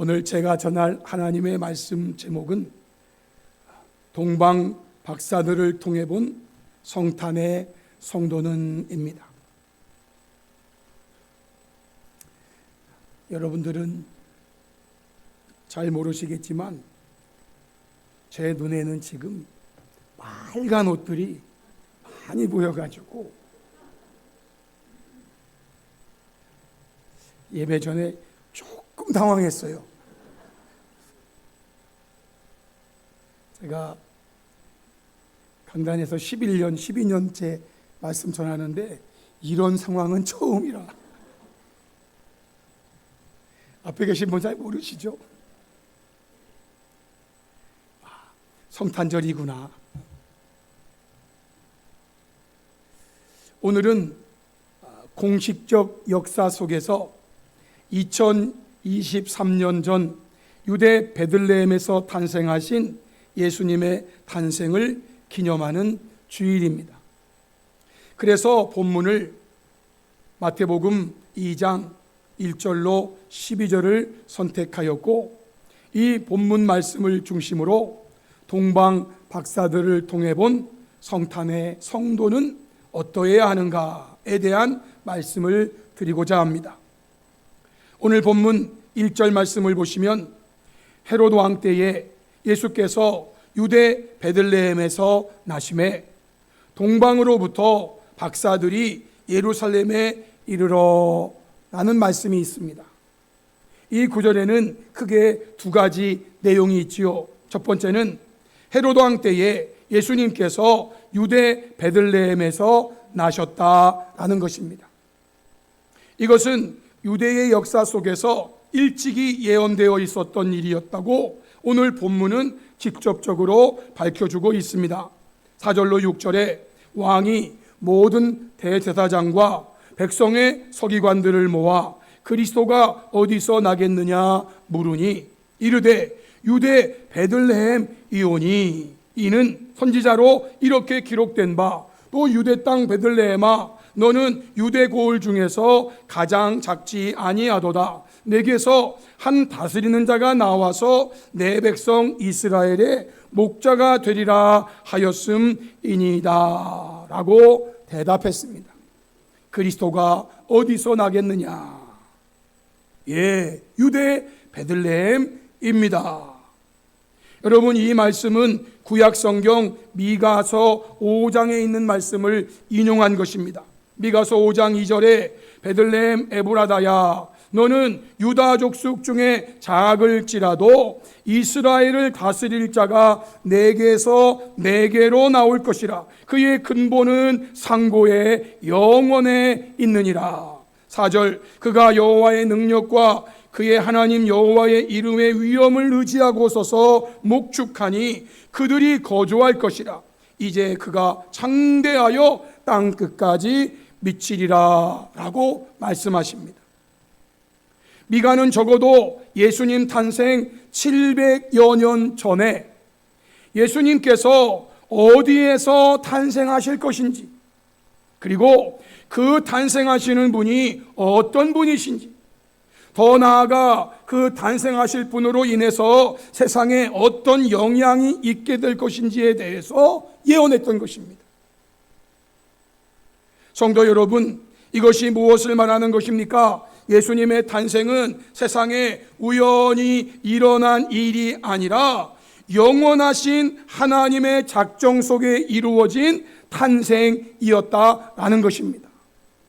오늘 제가 전할 하나님의 말씀 제목은 동방 박사들을 통해 본 성탄의 성도는입니다. 여러분들은 잘 모르시겠지만 제 눈에는 지금 빨간 옷들이 많이 보여가지고 예배 전에 조금 당황했어요. 제가 강단에서 12년째 말씀 전하는데 이런 상황은 처음이라. 앞에 계신 분 잘 모르시죠? 성탄절이구나. 오늘은 공식적 역사 속에서 2023년 전 유대 베들레헴에서 탄생하신 예수님의 탄생을 기념하는 주일입니다. 그래서 본문을 마태복음 2장 1절로 12절을 선택하였고, 이 본문 말씀을 중심으로 동방 박사들을 통해 본 성탄의 성도는 어떠해야 하는가에 대한 말씀을 드리고자 합니다. 오늘 본문 1절 말씀을 보시면 헤로드 왕 때에 예수께서 유대 베들레헴에서 나심에 동방으로부터 박사들이 예루살렘에 이르러 라는 말씀이 있습니다. 이 구절에는 크게 두 가지 내용이 있지요. 첫 번째는 헤로드 왕 때에 예수님께서 유대 베들레헴에서 나셨다라는 것입니다. 이것은 유대의 역사 속에서 일찍이 예언되어 있었던 일이었다고 오늘 본문은 직접적으로 밝혀주고 있습니다. 4절로 6절에 왕이 모든 대제사장과 백성의 서기관들을 모아 그리스도가 어디서 나겠느냐 물으니 이르되 유대 베들레헴이오니, 이는 선지자로 이렇게 기록된 바 또 유대 땅 베들레헴아 너는 유대 고을 중에서 가장 작지 아니하도다. 내게서 한 다스리는 자가 나와서 내 백성 이스라엘의 목자가 되리라 하였음이니이다 라고 대답했습니다. 그리스도가 어디서 나겠느냐? 유대 베들레헴입니다. 여러분, 이 말씀은 구약 성경 미가서 5장에 있는 말씀을 인용한 것입니다. 미가서 5장 2절에 베들레헴 에브라다야 너는 유다 족속 중에 작을지라도 이스라엘을 다스릴 자가 내게서 내게로 나올 것이라. 그의 근본은 상고의 영원에 있느니라. 4절 그가 여호와의 능력과 그의 하나님 여호와의 이름의 위엄을 의지하고 서서 목축하니 그들이 거주할 것이라. 이제 그가 창대하여 땅 끝까지 미치리라 라고 말씀하십니다. 미가는 적어도 예수님 탄생 700여 년 전에 예수님께서 어디에서 탄생하실 것인지, 그리고 그 탄생하시는 분이 어떤 분이신지, 더 나아가 그 탄생하실 분으로 인해서 세상에 어떤 영향이 있게 될 것인지에 대해서 예언했던 것입니다. 성도 여러분, 이것이 무엇을 말하는 것입니까? 예수님의 탄생은 세상에 우연히 일어난 일이 아니라 영원하신 하나님의 작정 속에 이루어진 탄생이었다라는 것입니다.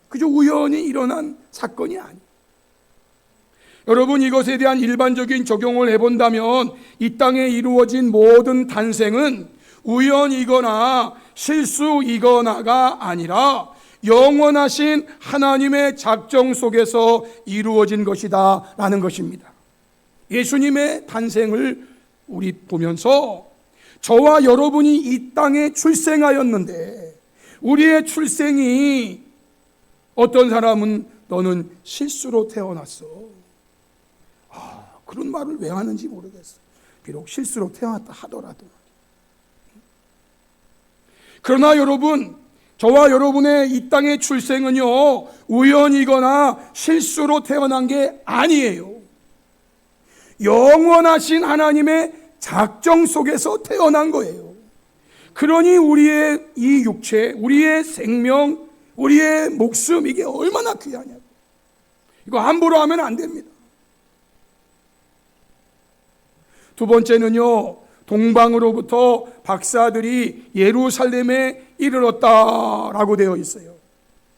그저 우연히 일어난 사건이 아니에요. 여러분, 이것에 대한 일반적인 적용을 해본다면 이 땅에 이루어진 모든 탄생은 우연이거나 실수이거나가 아니라 영원하신 하나님의 작정 속에서 이루어진 것이다 라는 것입니다. 예수님의 탄생을 우리 보면서 저와 여러분이 이 땅에 출생하였는데, 우리의 출생이 어떤 사람은 너는 실수로 태어났어. 그런 말을 왜 하는지 모르겠어. 비록 실수로 태어났다 하더라도. 그러나 여러분, 저와 여러분의 이 땅의 출생은요, 우연이거나 실수로 태어난 게 아니에요. 영원하신 하나님의 작정 속에서 태어난 거예요. 그러니 우리의 이 육체, 우리의 생명, 우리의 목숨, 이게 얼마나 귀하냐고. 이거 함부로 하면 안 됩니다. 두 번째는요, 동방으로부터 박사들이 예루살렘에 이르렀다라고 되어 있어요.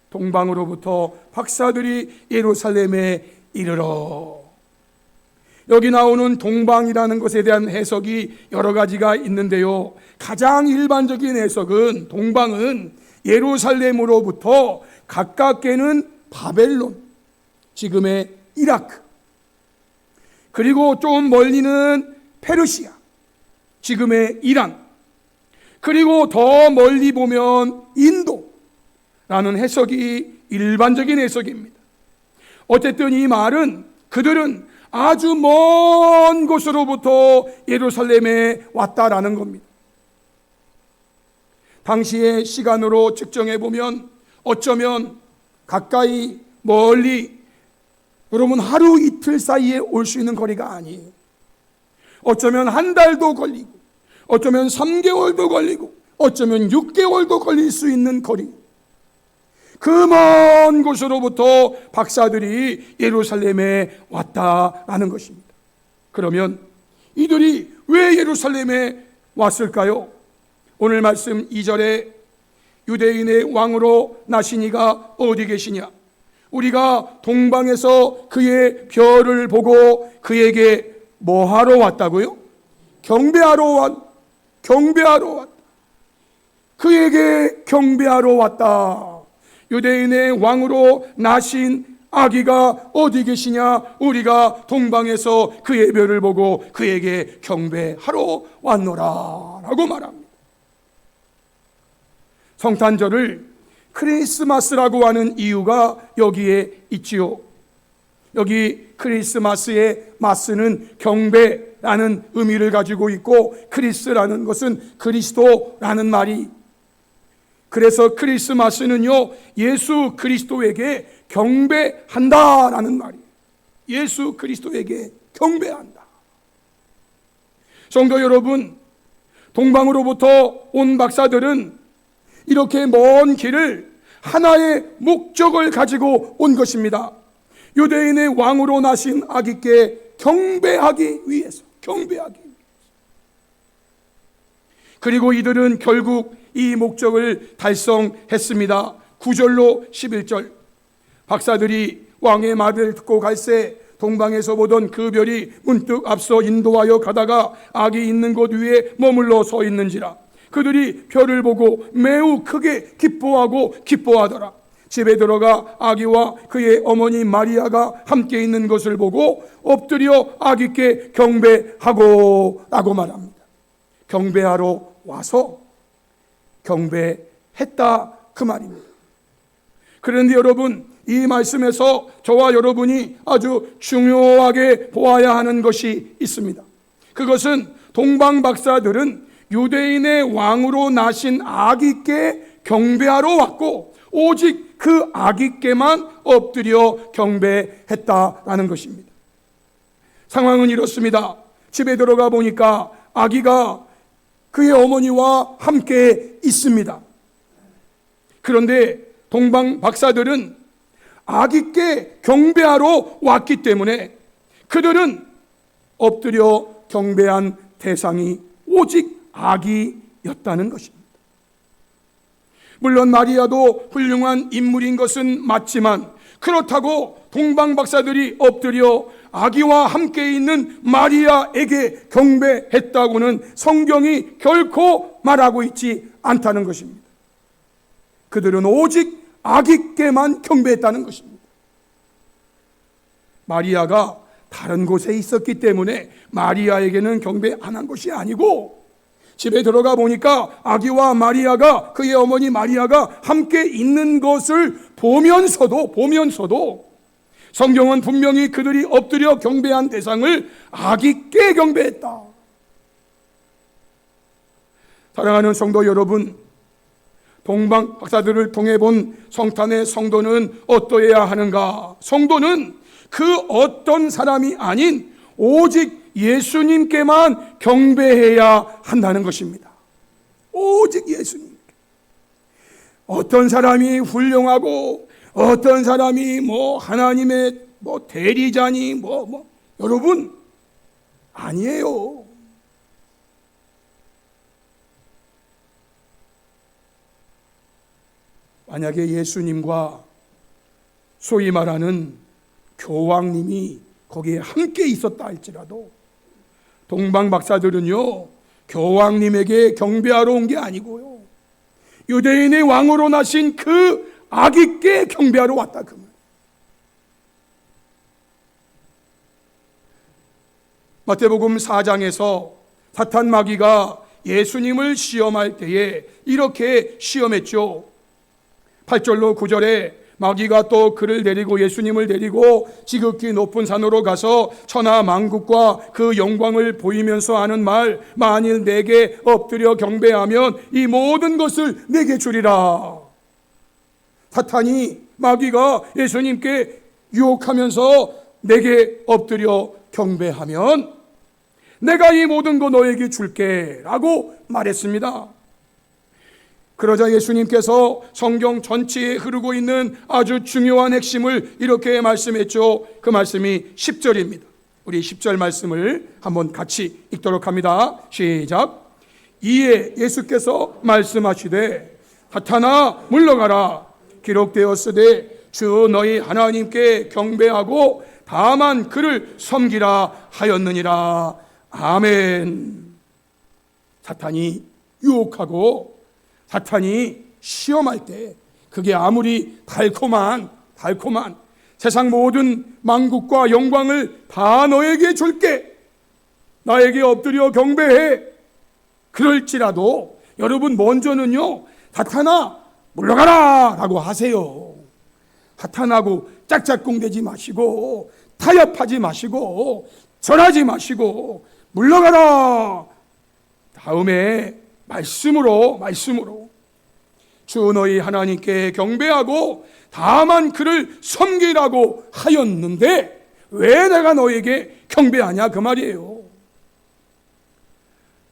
동방으로부터 박사들이 예루살렘에 이르러. 여기 나오는 동방이라는 것에 대한 해석이 여러 가지가 있는데요, 가장 일반적인 해석은 동방은 예루살렘으로부터 가깝게는 바벨론, 지금의 이라크, 그리고 좀 멀리는 페르시아, 지금의 이란, 그리고 더 멀리 보면 인도라는 해석이 일반적인 해석입니다. 어쨌든 이 말은 그들은 아주 먼 곳으로부터 예루살렘에 왔다라는 겁니다. 당시의 시간으로 측정해 보면 어쩌면 가까이 멀리, 여러분 하루 이틀 사이에 올 수 있는 거리가 아니에요. 어쩌면 한 달도 걸리고, 어쩌면 3개월도 걸리고, 어쩌면 6개월도 걸릴 수 있는 거리. 그 먼 곳으로부터 박사들이 예루살렘에 왔다라는 것입니다. 그러면 이들이 왜 예루살렘에 왔을까요? 오늘 말씀 2절에 유대인의 왕으로 나신 이가 어디 계시냐? 우리가 동방에서 그의 별을 보고 그에게 뭐 하러 왔다고요? 경배하러 왔다. 그에게 경배하러 왔다. 유대인의 왕으로 나신 아기가 어디 계시냐? 우리가 동방에서 그의 별을 보고 그에게 경배하러 왔노라 라고 말합니다. 성탄절을 크리스마스라고 하는 이유가 여기에 있지요. 여기 크리스마스의 마스는 경배라는 의미를 가지고 있고, 크리스라는 것은 그리스도라는 말이, 그래서 크리스마스는요, 예수 그리스도에게 경배한다라는 말이에요. 예수 그리스도에게 경배한다. 성도 여러분, 동방으로부터 온 박사들은 이렇게 먼 길을 하나의 목적을 가지고 온 것입니다. 유대인의 왕으로 나신 아기께 경배하기 위해서. 그리고 이들은 결국 이 목적을 달성했습니다. 9절로 11절. 박사들이 왕의 말을 듣고 갈새 동방에서 보던 그 별이 문득 앞서 인도하여 가다가 아기 있는 곳 위에 머물러 서 있는지라. 그들이 별을 보고 매우 크게 기뻐하더라. 집에 들어가 아기와 그의 어머니 마리아가 함께 있는 것을 보고 엎드려 아기께 경배하고 라고 말합니다. 경배하러 와서 경배했다 그 말입니다. 그런데 여러분, 이 말씀에서 저와 여러분이 아주 중요하게 보아야 하는 것이 있습니다. 그것은 동방 박사들은 유대인의 왕으로 나신 아기께 경배하러 왔고, 오직 그 아기께만 엎드려 경배했다라는 것입니다. 상황은 이렇습니다. 집에 들어가 보니까 아기가 그의 어머니와 함께 있습니다. 그런데 동방 박사들은 아기께 경배하러 왔기 때문에 그들은 엎드려 경배한 대상이 오직 아기였다는 것입니다. 물론 마리아도 훌륭한 인물인 것은 맞지만, 그렇다고 동방 박사들이 엎드려 아기와 함께 있는 마리아에게 경배했다고는 성경이 결코 말하고 있지 않다는 것입니다. 그들은 오직 아기께만 경배했다는 것입니다. 마리아가 다른 곳에 있었기 때문에 마리아에게는 경배 안 한 것이 아니고, 집에 들어가 보니까 아기와 마리아가, 그의 어머니 마리아가 함께 있는 것을 보면서도 성경은 분명히 그들이 엎드려 경배한 대상을 아기께 경배했다. 사랑하는 성도 여러분, 동방 박사들을 통해 본 성탄의 성도는 어떠해야 하는가? 성도는 그 어떤 사람이 아닌 오직 예수님께만 경배해야 한다는 것입니다. 오직 예수님. 어떤 사람이 훌륭하고 어떤 사람이 하나님의 대리자니 여러분 아니에요. 만약에 예수님과 소위 말하는 교황님이 거기에 함께 있었다 할지라도 동방 박사들은요, 교황님에게 경배하러 온 게 아니고요, 유대인의 왕으로 나신 그 아기께 경배하러 왔다 그 말. 마태복음 4장에서 사탄 마귀가 예수님을 시험할 때에 이렇게 시험했죠. 8절로 9절에 마귀가 또 그를 데리고 예수님을 데리고 지극히 높은 산으로 가서 천하 만국과 그 영광을 보이면서 하는 말, 만일 내게 엎드려 경배하면 이 모든 것을 내게 주리라. 사탄이 마귀가 예수님께 유혹하면서 내게 엎드려 경배하면 내가 이 모든 거 너에게 줄게 라고 말했습니다. 그러자 예수님께서 성경 전체에 흐르고 있는 아주 중요한 핵심을 이렇게 말씀했죠. 그 말씀이 10절입니다. 우리 10절 말씀을 한번 같이 읽도록 합니다. 시작. 이에 예수께서 말씀하시되 사탄아 물러가라. 기록되었으되 주 너희 하나님께 경배하고 다만 그를 섬기라 하였느니라. 아멘. 사탄이 유혹하고 사탄이 시험할 때 그게 아무리 달콤한 세상 모든 만국과 영광을 다 너에게 줄게, 나에게 엎드려 경배해, 그럴지라도 여러분 먼저는요, 사탄아 물러가라 라고 하세요. 사탄하고 짝짝꿍대지 마시고 타협하지 마시고 절하지 마시고 물러가라. 다음에 말씀으로 주 너희 하나님께 경배하고 다만 그를 섬기라고 하였는데 왜 내가 너에게 경배하냐 그 말이에요.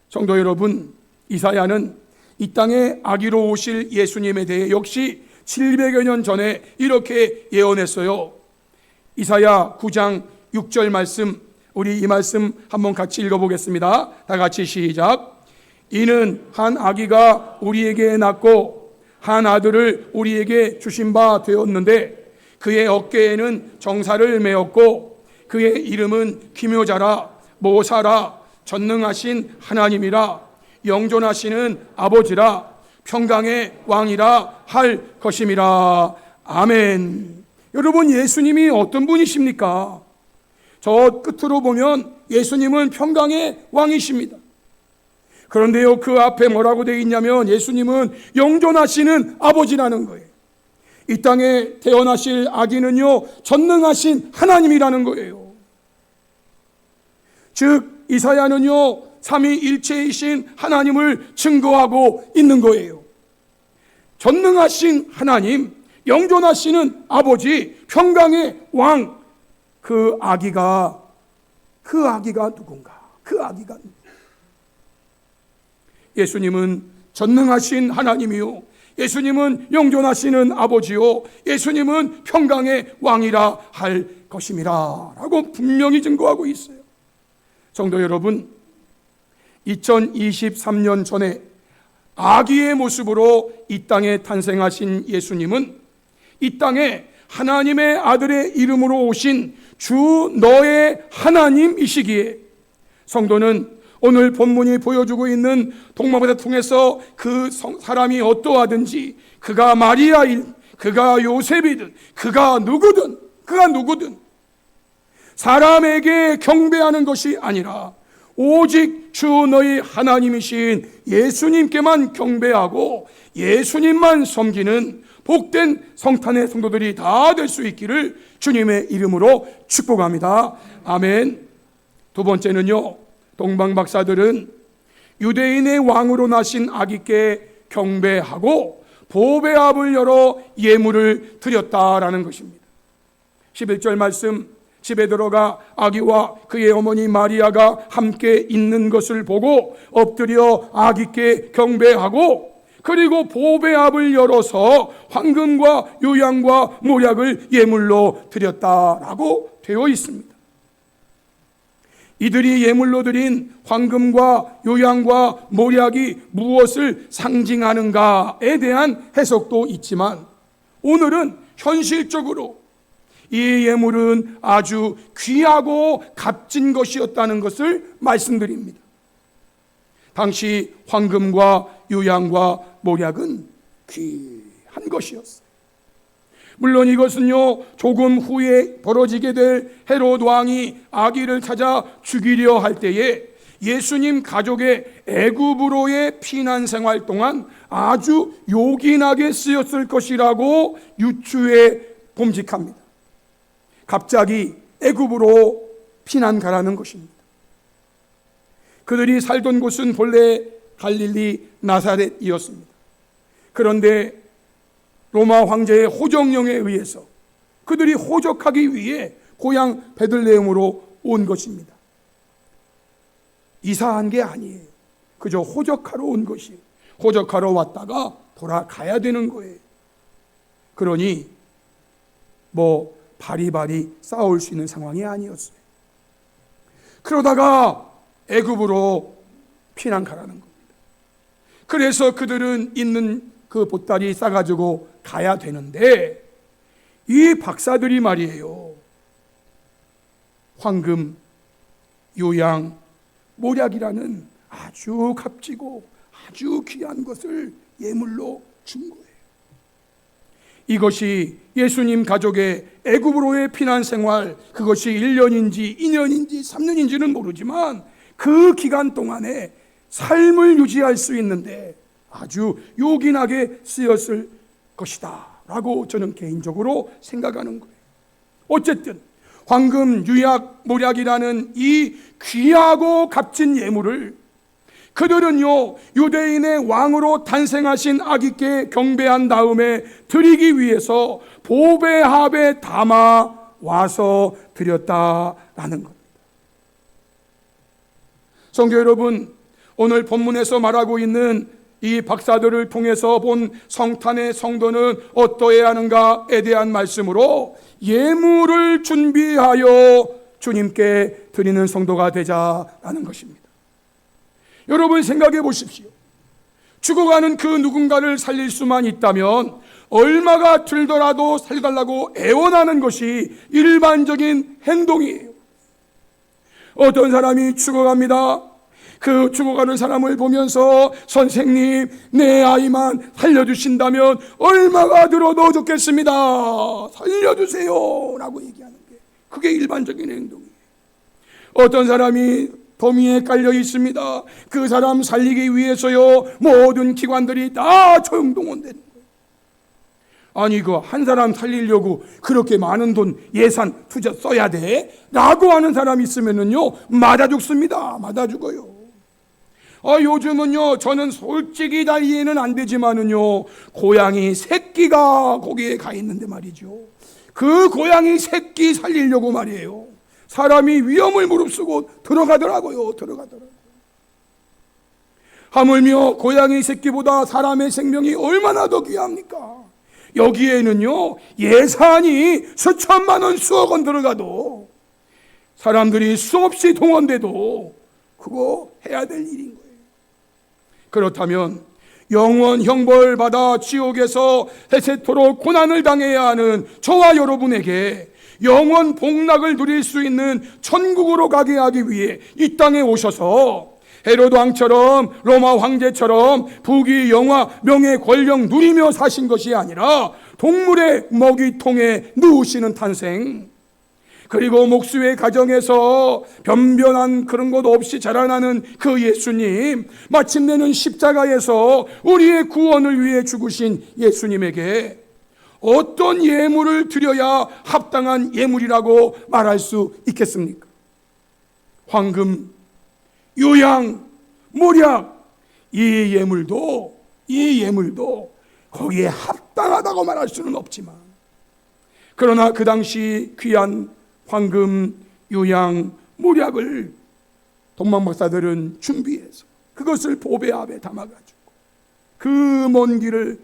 성도 여러분, 이사야는 이 땅에 아기로 오실 예수님에 대해 역시 700여 년 전에 이렇게 예언했어요. 이사야 9장 6절 말씀, 우리 이 말씀 한번 같이 읽어보겠습니다. 다 같이 시작. 이는 한 아기가 우리에게 낳고 한 아들을 우리에게 주신 바 되었는데 그의 어깨에는 정사를 메었고 그의 이름은 기묘자라 모사라 전능하신 하나님이라 영존하시는 아버지라 평강의 왕이라 할 것임이라. 아멘. 여러분, 예수님이 어떤 분이십니까? 저 끝으로 보면 예수님은 평강의 왕이십니다. 그런데요, 그 앞에 뭐라고 되어 있냐면 예수님은 영존하시는 아버지라는 거예요. 이 땅에 태어나실 아기는요, 전능하신 하나님이라는 거예요. 즉 이사야는요, 삼위일체이신 하나님을 증거하고 있는 거예요. 전능하신 하나님, 영존하시는 아버지, 평강의 왕, 그 아기가 누군가? 그 아기가 예수님은 전능하신 하나님이요, 예수님은 영존하시는 아버지요, 예수님은 평강의 왕이라 할 것임이라 라고 분명히 증거하고 있어요. 성도 여러분, 2023년 전에 아기의 모습으로 이 땅에 탄생하신 예수님은 이 땅에 하나님의 아들의 이름으로 오신 주 너의 하나님이시기에 성도는 오늘 본문이 보여주고 있는 동방바다 통해서 그 사람이 어떠하든지, 그가 마리아인, 그가 요셉이든, 그가 누구든 사람에게 경배하는 것이 아니라 오직 주 너희 하나님이신 예수님께만 경배하고 예수님만 섬기는 복된 성탄의 성도들이 다 될 수 있기를 주님의 이름으로 축복합니다. 아멘. 두 번째는요, 동방 박사들은 유대인의 왕으로 나신 아기께 경배하고 보배압을 열어 예물을 드렸다라는 것입니다. 11절 말씀 집에 들어가 아기와 그의 어머니 마리아가 함께 있는 것을 보고 엎드려 아기께 경배하고, 그리고 보배압을 열어서 황금과 요양과 모략을 예물로 드렸다라고 되어 있습니다. 이들이 예물로 드린 황금과 요양과 모략이 무엇을 상징하는가에 대한 해석도 있지만, 오늘은 현실적으로 이 예물은 아주 귀하고 값진 것이었다는 것을 말씀드립니다. 당시 황금과 요양과 모략은 귀한 것이었어요. 물론 이것은요, 조금 후에 벌어지게 될 헤롯 왕이 아기를 찾아 죽이려 할 때에 예수님 가족의 애굽으로의 피난 생활 동안 아주 요긴하게 쓰였을 것이라고 유추해 봄직합니다. 갑자기 애굽으로 피난 가라는 것입니다. 그들이 살던 곳은 본래 갈릴리 나사렛이었습니다. 그런데 로마 황제의 호정령에 의해서 그들이 호적하기 위해 고향 베들레헴으로 온 것입니다. 이사한 게 아니에요. 그저 호적하러 온 것이에요. 호적하러 왔다가 돌아가야 되는 거예요. 그러니 바리바리 싸울 수 있는 상황이 아니었어요. 그러다가 애굽으로 피난 가라는 겁니다. 그래서 그들은 있는 그 보따리 싸가지고 가야 되는데, 이 박사들이 말이에요, 황금, 요양, 모략이라는 아주 값지고 아주 귀한 것을 예물로 준 거예요. 이것이 예수님 가족의 애굽으로의 피난 생활, 그것이 1년인지 2년인지 3년인지는 모르지만 그 기간 동안에 삶을 유지할 수 있는데 아주 요긴하게 쓰였을 것이다 라고 저는 개인적으로 생각하는 거예요. 어쨌든 황금, 유약, 모략이라는 이 귀하고 값진 예물을 그들은요, 유대인의 왕으로 탄생하신 아기께 경배한 다음에 드리기 위해서 보배합에 담아 와서 드렸다라는 겁니다. 성도 여러분, 오늘 본문에서 말하고 있는 이 박사들을 통해서 본 성탄의 성도는 어떠해야 하는가에 대한 말씀으로 예물을 준비하여 주님께 드리는 성도가 되자라는 것입니다. 여러분 생각해 보십시오. 죽어가는 그 누군가를 살릴 수만 있다면 얼마가 들더라도 살려달라고 애원하는 것이 일반적인 행동이에요. 어떤 사람이 죽어갑니다. 그 죽어가는 사람을 보면서 선생님, 내 아이만 살려주신다면 얼마가 들어도 좋겠습니다. 살려주세요 라고 얘기하는 게 그게 일반적인 행동이에요. 어떤 사람이 더미에 깔려 있습니다. 그 사람 살리기 위해서요, 모든 기관들이 다 총동원되는 거예요. 아니, 그 한 사람 살리려고 그렇게 많은 돈 예산 투자 써야 돼? 라고 하는 사람이 있으면은요, 맞아 죽습니다. 맞아 죽어요. 요즘은요, 저는 솔직히 다 이해는 안 되지만은요, 고양이 새끼가 거기에 가 있는데 말이죠. 그 고양이 새끼 살리려고 말이에요, 사람이 위험을 무릅쓰고 들어가더라고요. 하물며 고양이 새끼보다 사람의 생명이 얼마나 더 귀합니까? 여기에는요, 예산이 수천만 원, 수억 원 들어가도 사람들이 수없이 동원돼도 그거 해야 될 일인 거예요. 그렇다면 영원 형벌 받아 지옥에서 해세토록 고난을 당해야 하는 저와 여러분에게 영원 복락을 누릴 수 있는 천국으로 가게 하기 위해 이 땅에 오셔서 헤롯 왕처럼 로마 황제처럼 부귀 영화 명예 권력 누리며 사신 것이 아니라 동물의 먹이통에 누우시는 탄생, 그리고 목수의 가정에서 변변한 그런 것 없이 자라나는 그 예수님, 마침내는 십자가에서 우리의 구원을 위해 죽으신 예수님에게 어떤 예물을 드려야 합당한 예물이라고 말할 수 있겠습니까? 황금, 요양, 모략, 이 예물도 거기에 합당하다고 말할 수는 없지만, 그러나 그 당시 귀한 황금, 유양, 몰약을 동방박사들은 준비해서 그것을 보배압에 담아가지고 그 먼 길을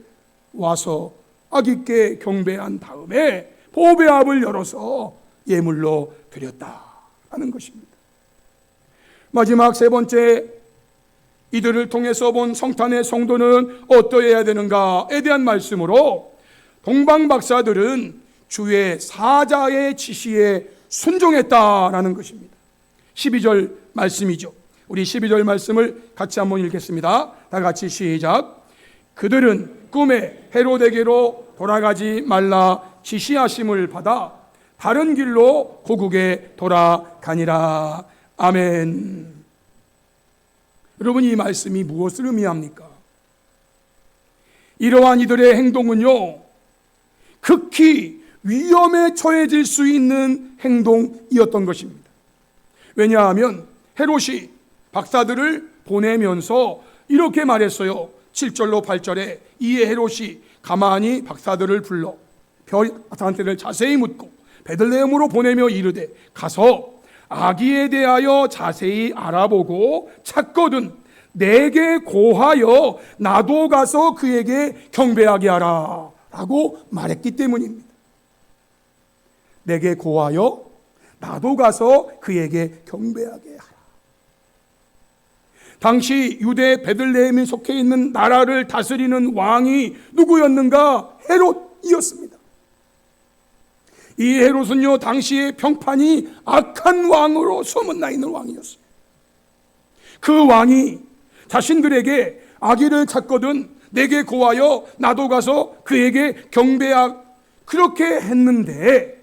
와서 아기께 경배한 다음에 보배압을 열어서 예물로 드렸다는 것입니다. 마지막 세 번째, 이들을 통해서 본 성탄의 성도는 어떠해야 되는가에 대한 말씀으로 동방박사들은 주의 사자의 지시에 순종했다라는 것입니다. 12절 말씀이죠. 우리 12절 말씀을 같이 한번 읽겠습니다. 다 같이 시작. 그들은 꿈에 헤로데게로 돌아가지 말라 지시하심을 받아 다른 길로 고국에 돌아가니라. 아멘. 여러분, 이 말씀이 무엇을 의미합니까? 이러한 이들의 행동은요, 극히 위험에 처해질 수 있는 행동이었던 것입니다. 왜냐하면 헤롯이 박사들을 보내면서 이렇게 말했어요. 7절로 8절에 이에 헤롯이 가만히 박사들을 불러 별 상태를 자세히 묻고 베들레헴으로 보내며 이르되 가서 아기에 대하여 자세히 알아보고 찾거든 내게 고하여 나도 가서 그에게 경배하게 하라 라고 말했기 때문입니다. 내게 고하여 나도 가서 그에게 경배하게 하라. 당시 유대 베들레헴에 속해 있는 나라를 다스리는 왕이 누구였는가? 헤롯이었습니다. 이 헤롯은요, 당시의 평판이 악한 왕으로 소문나 있는 왕이었어요. 그 왕이 자신들에게 아기를 찾거든 내게 고하여 나도 가서 그에게 경배하, 그렇게 했는데,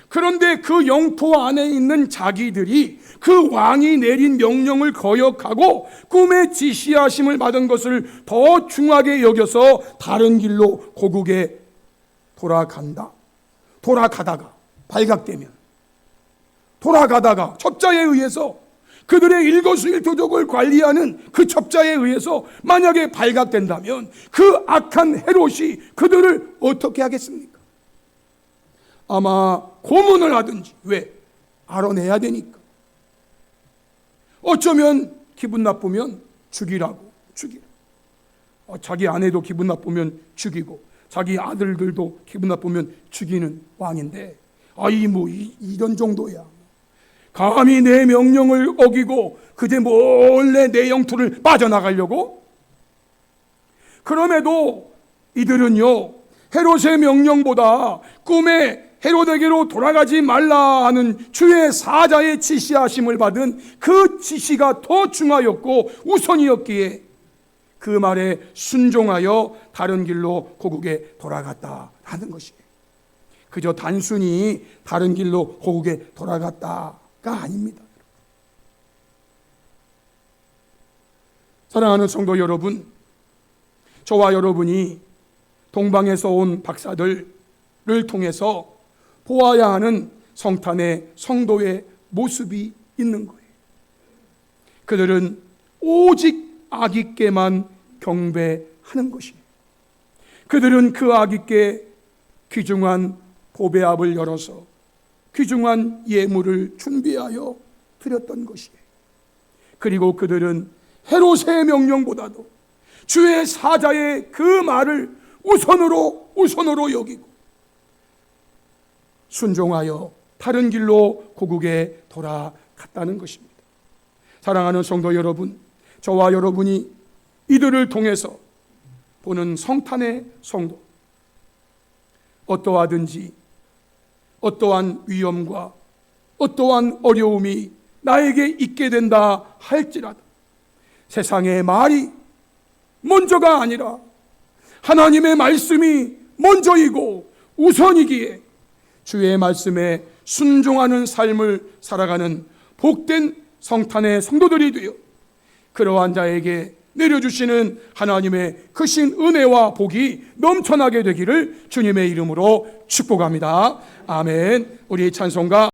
그런데 그 영토 안에 있는 자기들이 그 왕이 내린 명령을 거역하고 꿈에 지시하심을 받은 것을 더 중하게 여겨서 다른 길로 고국에 돌아가다가 발각되면, 돌아가다가 첩자에 의해서, 그들의 일거수일투족을 관리하는 그 첩자에 의해서 만약에 발각된다면 그 악한 헤롯이 그들을 어떻게 하겠습니까? 아마 고문을 하든지, 왜? 알아내야 되니까. 어쩌면 기분 나쁘면 죽이라. 자기 아내도 기분 나쁘면 죽이고 자기 아들들도 기분 나쁘면 죽이는 왕인데, 이런 정도야. 감히 내 명령을 어기고 그제 몰래 내 영토를 빠져나가려고? 그럼에도 이들은요, 헤롯의 명령보다 꿈에 헤롯에게로 돌아가지 말라 하는 주의 사자의 지시하심을 받은 그 지시가 더 중하였고 우선이었기에 그 말에 순종하여 다른 길로 고국에 돌아갔다 하는 것이에요. 그저 단순히 다른 길로 고국에 돌아갔다가 아닙니다. 사랑하는 성도 여러분, 저와 여러분이 동방에서 온 박사들을 통해서 보아야 하는 성탄의 성도의 모습이 있는 거예요. 그들은 오직 아기께만 경배하는 것이에요. 그들은 그 아기께 귀중한 보배압을 열어서 귀중한 예물을 준비하여 드렸던 것이에요. 그리고 그들은 헤롯의 명령보다도 주의 사자의 그 말을 우선으로 여기고 순종하여 다른 길로 고국에 돌아갔다는 것입니다. 사랑하는 성도 여러분, 저와 여러분이 이들을 통해서 보는 성탄의 성도, 어떠하든지 어떠한 위험과 어떠한 어려움이 나에게 있게 된다 할지라도 세상의 말이 먼저가 아니라 하나님의 말씀이 먼저이고 우선이기에 주의 말씀에 순종하는 삶을 살아가는 복된 성탄의 성도들이 되어 그러한 자에게 내려주시는 하나님의 크신 은혜와 복이 넘쳐나게 되기를 주님의 이름으로 축복합니다. 아멘. 우리 찬송가